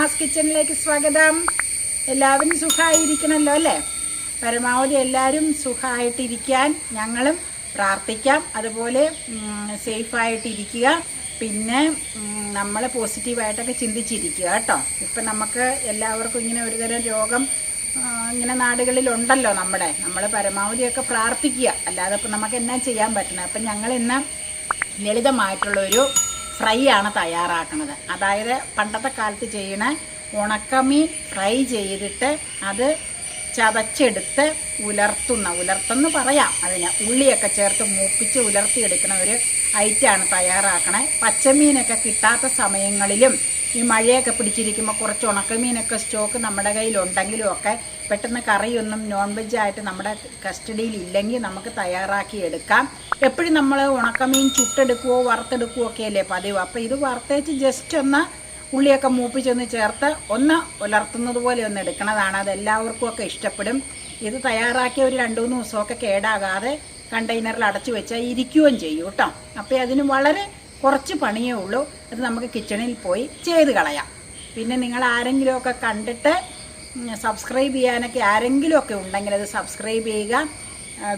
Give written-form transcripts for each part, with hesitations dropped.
ഉമാസ് കിച്ചണിലേക്ക് സ്വാഗതം. എല്ലാവരും സുഖമായിരിക്കണമല്ലോ അല്ലേ? പരമാവധി എല്ലാവരും സുഖമായിട്ടിരിക്കാൻ ഞങ്ങളും പ്രാർത്ഥിക്കാം. അതുപോലെ സേഫായിട്ടിരിക്കുക. പിന്നെ നമ്മൾ പോസിറ്റീവായിട്ടൊക്കെ ചിന്തിച്ചിരിക്കുക കേട്ടോ. ഇപ്പം നമുക്ക് എല്ലാവർക്കും ഇങ്ങനെ ഒരുതരം രോഗം ഇങ്ങനെ നാടുകളിലുണ്ടല്ലോ. നമ്മൾ പരമാവധിയൊക്കെ പ്രാർത്ഥിക്കുക. അല്ലാതെ ഇപ്പം നമുക്ക് എന്നാ ചെയ്യാൻ പറ്റണം. അപ്പം ഞങ്ങൾ ഇന്ന് ലളിതമായിട്ടുള്ളൊരു ഫ്രൈ ആണ് തയ്യാറാക്കുന്നത്. അതായത് പണ്ടത്തെ കാലത്ത് ചെയ്യണ ഉണക്കമീൻ ഫ്രൈ ചെയ്തിട്ട് അത് ചതച്ചെടുത്ത് ഉലർത്തെന്ന് പറയാം. അതിന് ഉള്ളിയൊക്കെ ചേർത്ത് മൂപ്പിച്ച് ഉലർത്തിയെടുക്കുന്ന ഒരു ഐറ്റമാണ് തയ്യാറാക്കണേ. പച്ചമീനൊക്കെ കിട്ടാത്ത സമയങ്ങളിലും ഈ മഴയൊക്കെ പിടിച്ചിരിക്കുമ്പോൾ കുറച്ച് ഉണക്കമീനൊക്കെ സ്റ്റോക്ക് നമ്മുടെ കയ്യിലുണ്ടെങ്കിലും ഒക്കെ പെട്ടെന്ന് കറിയൊന്നും നോൺ വെജായിട്ട് നമ്മുടെ കസ്റ്റഡിയിൽ ഇല്ലെങ്കിൽ നമുക്ക് തയ്യാറാക്കി എടുക്കാം. എപ്പോഴും നമ്മൾ ഉണക്കമീൻ ചുട്ടെടുക്കുകയോ വറുത്തെടുക്കുകയോ ഒക്കെ അല്ലേ പതിവ്. അപ്പോൾ ഇത് വറുത്തേച്ച് ജസ്റ്റ് ഒന്ന് ഉള്ളിയൊക്കെ മൂപ്പിച്ചൊന്ന് ചേർത്ത് ഒന്ന് ഉലർത്തുന്നത് പോലെ ഒന്ന് എടുക്കണതാണ്. അതെല്ലാവർക്കും ഒക്കെ ഇഷ്ടപ്പെടും. ഇത് തയ്യാറാക്കി ഒരു 2-3 ദിവസമൊക്കെ കേടാകാതെ കണ്ടെയ്നറിൽ അടച്ചു വെച്ചാൽ ഇരിക്കുകയും ചെയ്യും കേട്ടോ. അപ്പോൾ അതിന് വളരെ കുറച്ച് പണിയേ ഉള്ളൂ. അത് നമുക്ക് കിച്ചണിൽ പോയി ചെയ്ത് കളയാം. പിന്നെ നിങ്ങൾ ആരെങ്കിലുമൊക്കെ കണ്ടിട്ട് സബ്സ്ക്രൈബ് ചെയ്യാനൊക്കെ ആരെങ്കിലുമൊക്കെ ഉണ്ടെങ്കിൽ അത് സബ്സ്ക്രൈബ് ചെയ്യുക.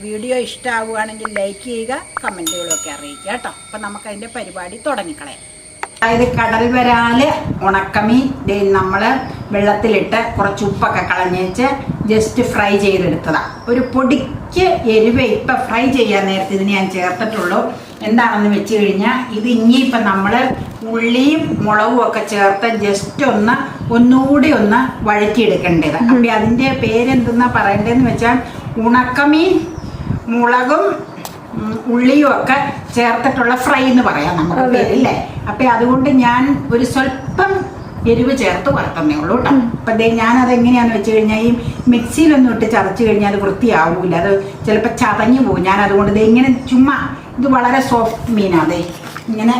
വീഡിയോ ഇഷ്ടമാവുകയാണെങ്കിൽ ലൈക്ക് ചെയ്യുക, കമൻറ്റുകളൊക്കെ അറിയിക്കുക കേട്ടോ. അപ്പം നമുക്കതിൻ്റെ പരിപാടി തുടങ്ങിക്കളയാം. അതായത് കടൽ വരാല് ഉണക്കമീൻ നമ്മൾ വെള്ളത്തിലിട്ട് കുറച്ച് ഉപ്പൊക്കെ കളഞ്ഞേച്ച് ജസ്റ്റ് ഫ്രൈ ചെയ്തെടുത്തതാണ്. ഒരു പൊടിക്ക് എരിവ് ഇപ്പം ഫ്രൈ ചെയ്യാൻ നേരത്തെ ഇതിന് ഞാൻ ചേർത്തിട്ടുള്ളൂ. എന്താണെന്ന് വെച്ച് കഴിഞ്ഞാൽ ഇത് ഇനിയിപ്പം നമ്മൾ ഉള്ളിയും മുളകും ഒക്കെ ചേർത്ത് ജസ്റ്റ് ഒന്നുകൂടി ഒന്ന് വഴറ്റിയെടുക്കേണ്ടത്. അപ്പം അതിൻ്റെ പേരെന്തെന്നാ പറയേണ്ടതെന്ന് വെച്ചാൽ ഉണക്കമീൻ മുളകും ഉള്ളിയും ഒക്കെ ചേർത്തിട്ടുള്ള ഫ്രൈ എന്ന് പറയാം നമുക്ക് പേരില്ലേ. അപ്പം അതുകൊണ്ട് ഞാൻ ഒരു സ്വല്പം എരിവ് ചേർത്ത് വറുത്തന്നേ ഉള്ളൂ കേട്ടോ. അപ്പം ഞാനത് എങ്ങനെയാണെന്ന് വെച്ച് കഴിഞ്ഞാൽ ഈ മിക്സിയിലൊന്നും ഇട്ട് ചതച്ച് കഴിഞ്ഞാൽ അത് വൃത്തിയാവില്ല. അത് ചിലപ്പോൾ ചതഞ്ഞു പോകും. ഞാൻ അതുകൊണ്ട് ഇങ്ങനെ ചുമ്മാ ഇത് വളരെ സോഫ്റ്റ് മീനാണ്. ഇങ്ങനെ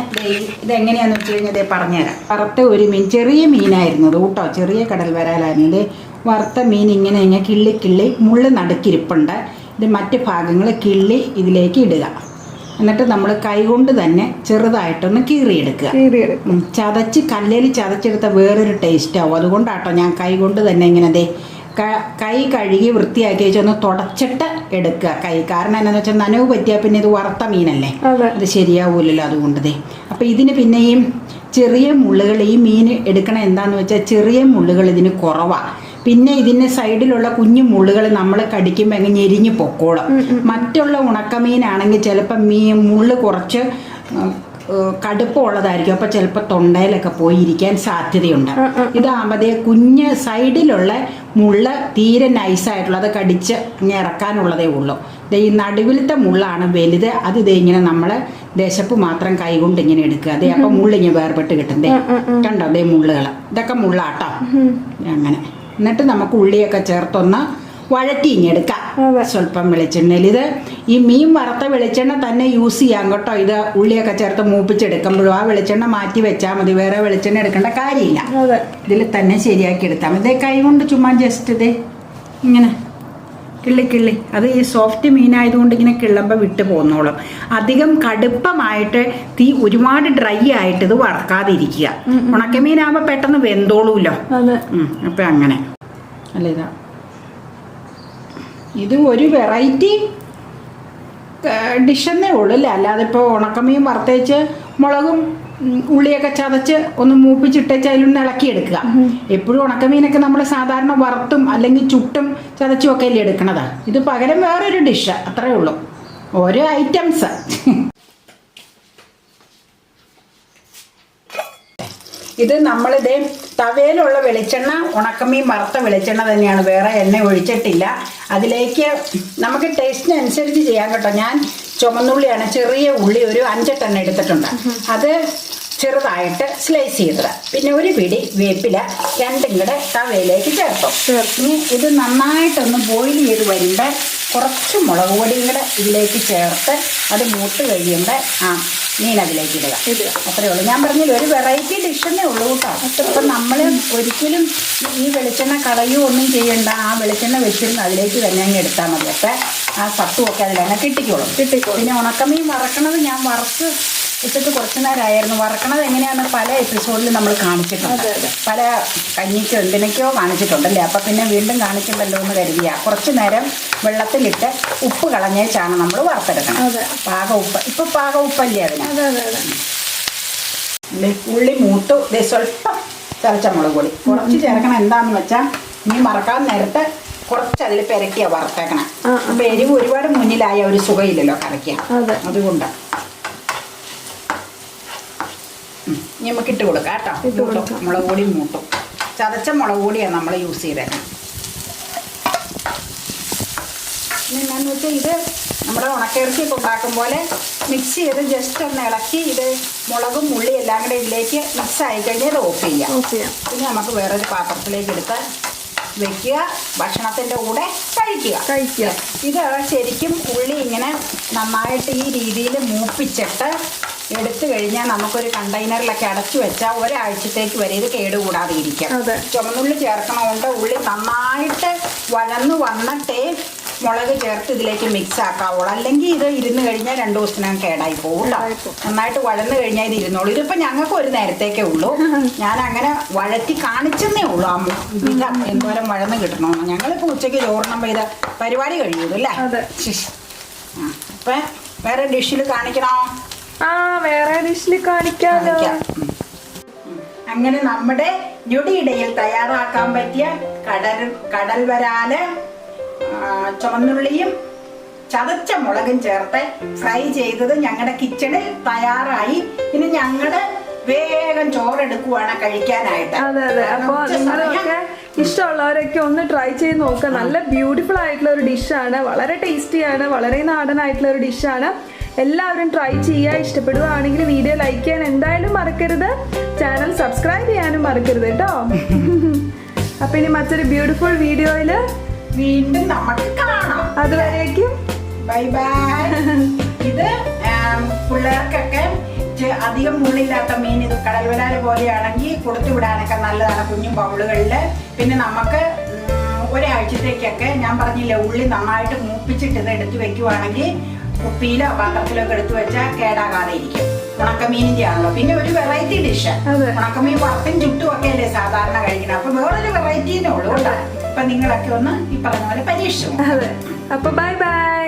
ഇതെങ്ങനെയാണെന്ന് വെച്ച് കഴിഞ്ഞാൽ പറഞ്ഞുതരാം. വറുത്ത ഒരു മീൻ, ചെറിയ മീനായിരുന്നു കേട്ടോ, ചെറിയ കടൽ വരാലായിരുന്നു. വറുത്ത മീൻ ഇങ്ങനെ കിള്ളി മുള്ള് നടുക്കിരിപ്പുണ്ട്. ഇത് മറ്റ് ഭാഗങ്ങൾ കിള്ളി ഇതിലേക്ക് ഇടുക. എന്നിട്ട് നമ്മൾ കൈകൊണ്ട് തന്നെ ചെറുതായിട്ടൊന്ന് കീറിയെടുക്കുക. ചതച്ച് കല്ലിൽ ചതച്ചെടുത്ത വേറൊരു ടേസ്റ്റ് ആവും. അതുകൊണ്ടാട്ടോ ഞാൻ കൈകൊണ്ട് തന്നെ ഇങ്ങനെ കൈ കഴുകി വൃത്തിയാക്കി വെച്ചൊന്ന് തുടച്ചിട്ട് എടുക്കുക കൈ. കാരണം എന്താണെന്ന് വെച്ചാൽ നനവ് പറ്റിയാൽ പിന്നെ ഇത് വറുത്ത മീനല്ലേ, അത് ശരിയാവൂലല്ലോ. അതുകൊണ്ട് അപ്പം ഇതിന് പിന്നെയും ചെറിയ മുള്ളുകൾ, ഈ മീൻ എടുക്കണ എന്താണെന്ന് വെച്ചാൽ ചെറിയ മുള്ളുകൾ ഇതിന് കുറവാണ്. പിന്നെ ഇതിൻ്റെ സൈഡിലുള്ള കുഞ്ഞു മുള്ളുകൾ നമ്മൾ കടിക്കുമ്പോൾ എങ്ങനെ ഞെരിഞ്ഞ് പൊക്കോളും. മറ്റുള്ള ഉണക്കമീനാണെങ്കിൽ ചിലപ്പോൾ മുള്ള് കുറച്ച് കടുപ്പമുള്ളതായിരിക്കും. അപ്പോൾ ചിലപ്പോൾ തൊണ്ടയിലൊക്കെ പോയി ഇരിക്കാൻ സാധ്യതയുണ്ട്. ഇതാകുമ്പോഴേ കുഞ്ഞ് സൈഡിലുള്ള മുള്ള് തീരെ നൈസായിട്ടുള്ളത് കടിച്ച് ഇറക്കാനുള്ളതേ ഉള്ളൂ. ഈ നടുവിലത്തെ മുള്ളാണ് വലുത്. അത് ഇങ്ങനെ നമ്മൾ ദേശപ്പ് മാത്രം കൈകൊണ്ട് ഇങ്ങനെ എടുക്കുക. അതേ അപ്പം മുള്ളിങ്ങനെ വേർപെട്ട് കിട്ടും. കണ്ടോ അതേ മുള്ളുകൾ, ഇതൊക്കെ മുള്ളാട്ടോ. അങ്ങനെ എന്നിട്ട് നമുക്ക് ഉള്ളിയൊക്കെ ചേർത്തൊന്ന് വഴറ്റി ഇങ്ങെടുക്കാം സ്വല്പം വെളിച്ചെണ്ണയിൽ. ഇത് ഈ മീൻ വറുത്ത വെളിച്ചെണ്ണ തന്നെ യൂസ് ചെയ്യാം കേട്ടോ. ഇത് ഉള്ളിയൊക്കെ ചേർത്ത് മൂപ്പിച്ചെടുക്കുമ്പോഴും ആ വെളിച്ചെണ്ണ മാറ്റി വെച്ചാൽ മതി. വേറെ വെളിച്ചെണ്ണ എടുക്കേണ്ട കാര്യമില്ല. ഇതിൽ തന്നെ ശരിയാക്കി എടുത്താൽ മതി. കൈ കൊണ്ട് ചുമ്മാ ജസ്റ്റ് ഇതേ ഇങ്ങനെ കിള്ളി അത് ഈ സോഫ്റ്റ് മീനായതുകൊണ്ട് ഇങ്ങനെ കിള്ളുമ്പോൾ വിട്ട് പോന്നോളും. അധികം കടുപ്പമായിട്ട് തീ ഒരുപാട് ഡ്രൈ ആയിട്ട് ഇത് വറക്കാതിരിക്കുക. ഉണക്കമീനാകുമ്പോൾ പെട്ടെന്ന് വെന്തോളൂല്ലോ. അപ്പം അങ്ങനെ അല്ല ഇത് ഒരു വെറൈറ്റി ഡിഷെന്നേ ഉള്ളൂ അല്ലേ. അല്ലാതെ ഇപ്പോൾ ഉണക്കമീൻ വറുത്തേച്ച് മുളകും ഉള്ളിയൊക്കെ ചതച്ച് ഒന്ന് മൂപ്പിച്ചിട്ടേച്ച് അതിലൊന്ന് ഇളക്കിയെടുക്കുക. എപ്പോഴും ഉണക്കമീനൊക്കെ നമ്മൾ സാധാരണ വറുത്തും അല്ലെങ്കിൽ ചുട്ടും ചതച്ചും ഒക്കെ അല്ലേ എടുക്കണത്. ഇത് പകരം വേറൊരു ഡിഷ്, അത്രേ ഉള്ളൂ. ഓരോ ഐറ്റംസ്. ഇത് നമ്മളിതേ തവയിലുള്ള വെളിച്ചെണ്ണ, ഉണക്കമീൻ വറുത്ത വെളിച്ചെണ്ണ തന്നെയാണ്, വേറെ എണ്ണ ഒഴിച്ചിട്ടില്ല. അതിലേക്ക് നമുക്ക് ടേസ്റ്റിനനുസരിച്ച് ചെയ്യാൻ കേട്ടോ. ഞാൻ ചുമന്നുള്ളിയാണ്, ചെറിയ ഉള്ളി ഒരു 5-8 എണ്ണം എടുത്തിട്ടുണ്ട്. അത് ചെറുതായിട്ട് സ്ലൈസ് ചെയ്തത്. പിന്നെ ഒരു പിടി വേപ്പില 2 കൂടെ തവയിലേക്ക് ചേർത്തു. ഇനി ഇത് നന്നായിട്ടൊന്ന് ബോയിൽ ചെയ്ത് വരുമ്പോൾ കുറച്ച് മുളക് പൊടിയും കൂടെ ഇതിലേക്ക് ചേർത്ത് അത് മൂത്ത് കഴിയുമ്പോൾ മീൻ അതിലേക്ക് ഇടുക. അത്രയേ ഉള്ളൂ. ഞാൻ പറഞ്ഞില്ല ഒരു വെറൈറ്റി ഡിഷെന്നേ ഉള്ളൂ കേട്ടോ. അപ്പം നമ്മൾ ഒരിക്കലും ഈ വെളിച്ചെണ്ണ കളയോ ഒന്നും ചെയ്യണ്ട. ആ വെളിച്ചെണ്ണ വെച്ചിരുന്ന് അതിലേക്ക് തന്നെ അങ്ങ് എടുത്താൽ മതി. അപ്പം ആ സത്തുമൊക്കെ അതിലങ്ങനെ കിട്ടിക്കോളും. പിന്നെ ഉണക്കമീൻ വറക്കണത് ഞാൻ വറുത്ത് വെച്ചിട്ട് കുറച്ച് നേരമായിരുന്നു. വറക്കണത് എങ്ങനെയാണെന്ന് പല എപ്പിസോഡിൽ നമ്മൾ കാണിച്ചിട്ടുണ്ട്, പല കഞ്ഞിക്കോ എന്തിനൊക്കെയോ കാണിച്ചിട്ടുണ്ടല്ലേ. അപ്പം പിന്നെ വീണ്ടും കാണിക്കണ്ടല്ലോ എന്ന് കരുതിയ കുറച്ച് നേരം വെള്ളത്തിലിട്ട് ഉപ്പ് കളഞ്ഞേച്ചാണ് നമ്മൾ വറുത്തെടുക്കണം. പാക ഉപ്പ്, ഇപ്പം പാക ഉപ്പല്ലേ അതിന്. ഉള്ളി മൂത്തു, സ്വല്പം ചതച്ച മുളക് പൊടി കുറച്ച് ചേർക്കണം. എന്താണെന്ന് വെച്ചാൽ ഇനി മറക്കാൻ നേരത്തെ കുറച്ച് അതിൽ പെരട്ടിയാണ് വറുത്തേക്കണം. അപ്പം എരിവ് ഒരുപാട് മുന്നിലായ ഒരു സുഖമില്ലല്ലോ കറിക്കാൻ, അതുകൊണ്ട് നമുക്ക് ഇട്ട് കൊടുക്കാം കേട്ടോ. മൂട്ടും മുളക് പൊടി മൂട്ടും, ചതച്ച മുളക് പൊടിയാണ് നമ്മൾ യൂസ് ചെയ്തേക്കണം. പിന്നെ എന്താണെന്ന് വെച്ചാൽ ഇത് നമ്മുടെ ഉണക്കിറച്ചിയൊക്കെ ഉണ്ടാക്കും പോലെ മിക്സ് ചെയ്ത് ജസ്റ്റ് ഒന്ന് ഇളക്കി ഇത് മുളകും ഉള്ളി എല്ലാം കൂടെ ഇതിലേക്ക് മിക്സ് ആയി കഴിഞ്ഞാൽ ഇത് ഓഫ് ചെയ്യാം. പിന്നെ നമുക്ക് വേറൊരു പാത്രത്തിലേക്ക് എടുത്ത് വെക്കുക, ഭക്ഷണത്തിൻ്റെ കൂടെ കഴിക്കുക. ഇത് ശരിക്കും ഉള്ളി ഇങ്ങനെ നന്നായിട്ട് ഈ രീതിയിൽ മൂപ്പിച്ചിട്ട് എടുത്തു കഴിഞ്ഞാൽ നമുക്കൊരു കണ്ടെയ്നറിലൊക്കെ അടച്ചു വെച്ചാൽ ഒരാഴ്ചത്തേക്ക് വരെ ഇത് കേടുകൂടാതെ ഇരിക്കാം. ചുമന്നുള്ളി ചേർക്കണതുകൊണ്ട് ഉള്ളി നന്നായിട്ട് വഴന്നു വന്നിട്ടേ മുളക് ചേർത്ത് ഇതിലേക്ക് മിക്സ് ആക്കാവുള്ളൂ. അല്ലെങ്കിൽ ഇത് ഇരുന്ന് കഴിഞ്ഞാൽ 2 ദിവസത്തിനകം കേടായി പോകും. നന്നായിട്ട് വഴന്നു കഴിഞ്ഞാൽ ഇത് ഇരുന്നോളൂ. ഇതിപ്പോൾ ഞങ്ങൾക്ക് ഒരു നേരത്തേക്കേ ഉള്ളൂ. ഞാൻ അങ്ങനെ വഴറ്റി കാണിച്ചെന്നേ ഉള്ളൂ. വിധം എന്തോരം വഴന്ന് കിട്ടണമെന്ന്. ഞങ്ങളിപ്പോൾ ഉച്ചയ്ക്ക് ചോറിനുമ്പോൾ ഇത് പരിപാടി കഴിയൂല്ലേ. അപ്പം വേറെ ഡിഷിൽ കാണിക്കണോ? വേറെ ഡിഷിൽ കാണിക്കാമല്ലോ. അങ്ങനെ നമ്മുടെ ഞൊടിയിടയിൽ തയ്യാറാക്കാൻ പറ്റിയ കടൽ വരാല് ചുവന്നുള്ളിയും ചതച്ച മുളകും ചേർത്ത് ഫ്രൈ ചെയ്തത് ഞങ്ങളുടെ കിച്ചണിൽ തയ്യാറായി. ഇനി ഞങ്ങള് വേഗം ചോറെടുക്കുവാണ് കഴിക്കാനായിട്ട്. അതെ. അപ്പൊ നിങ്ങളൊക്കെ ഇഷ്ടമുള്ളവരൊക്കെ ഒന്ന് ട്രൈ ചെയ്ത് നോക്കുക. നല്ല ബ്യൂട്ടിഫുൾ ആയിട്ടുള്ള ഒരു ഡിഷാണ്, വളരെ ടേസ്റ്റിയാണ്, വളരെ നാടനായിട്ടുള്ള ഒരു ഡിഷാണ്. എല്ലാവരും ട്രൈ ചെയ്യുക. ഇഷ്ടപ്പെടുകയാണെങ്കിൽ വീഡിയോ ലൈക്ക് ചെയ്യാൻ എന്തായാലും മറക്കരുത്. ചാനൽ സബ്സ്ക്രൈബ് ചെയ്യാനും മറക്കരുത് കേട്ടോ. അപ്പൊ ഇനി മറ്റൊരു ബ്യൂട്ടിഫുൾ വീഡിയോയില് വീണ്ടും നമുക്ക് കാണാം. അതുവരേക്കും ബൈ ബൈ. ഇത് പിള്ളേർക്കൊക്കെ അധികം മുള്ളില്ലാത്ത മീൻ, ഇത് കടൽ വരാല് പോലെയാണെങ്കിൽ കൊടുത്തു വിടാനൊക്കെ നല്ലതാണ് കുഞ്ഞു ബൗളുകളില്. പിന്നെ നമുക്ക് ഒരാഴ്ചത്തേക്കൊക്കെ ഞാൻ പറഞ്ഞില്ലേ ഉള്ളി നന്നായിട്ട് മൂപ്പിച്ചിട്ട് ഇത് എടുത്തു വെക്കുവാണെങ്കിൽ കുപ്പിയിലോ പാത്രത്തിലോ ഒക്കെ എടുത്തു വെച്ചാൽ കേടാകാതെ ഇരിക്കും. ഉണക്കമീനിന്റെ ആണല്ലോ. പിന്നെ ഒരു വെറൈറ്റി ഡിഷ്, ഉണക്കമീൻ വറുത്തും ചുട്ടും ഒക്കെ അല്ലേ സാധാരണ കഴിക്കണം. അപ്പൊ വേറൊരു വെറൈറ്റിന്നേ ഉള്ളൂ കേട്ടോ. അപ്പൊ നിങ്ങളൊക്കെ ഒന്ന് ഈ പറഞ്ഞ പോലെ പരീക്ഷിച്ചു. അപ്പൊ ബൈ ബൈ.